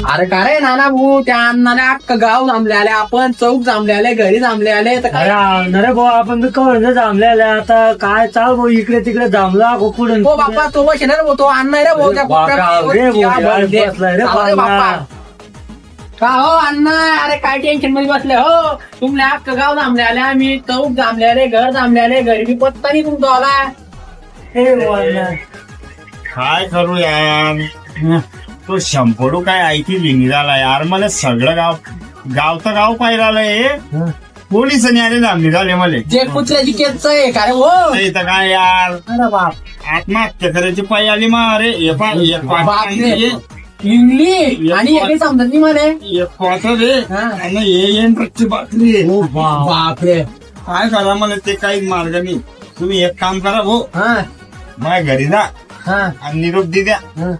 अरे का रे नाना भाऊ, त्या अण्णाने अख्खं गाव जमले आले, आपण चौक जमले आले, घरी जमले आले, तर काय अरे भाऊ आपण तर कवर जमलेला आता काय चाल भाऊ इकडे तिकडे जमला कुठून हो बाप्पा तो बस ना रे, तो अण्णा रे भाऊ, त्या रे बाप्पा का हो अण्णा, अरे काय टेन्शन मध्ये बसले हो तुमले, अख्खं गाव जमले आले, आम्ही चौक जमले आले, घर जमले आले, घरी बी पत्ता नाही तुमचा आला. काय करू यार, तो शंपडू काय ऐकी निघाला यार, मला सगळं गावचं गाव पाहिलं, पोलिसांनी आले ना निघाले मला. जे कुत्र्याची केस आहे का रे हो. इथं काय यार, अरे बाप, आत्महत्या करायची पायी आली मग. अरे इंग्लिश आणि हे समजत नाही मला. बाटली बापरे, काय करा मला ते काही मार्ग नाही. तुम्ही एक काम करा भाऊ, हा माझ्या घरी जा हा आणि निरोप दे द्या. हा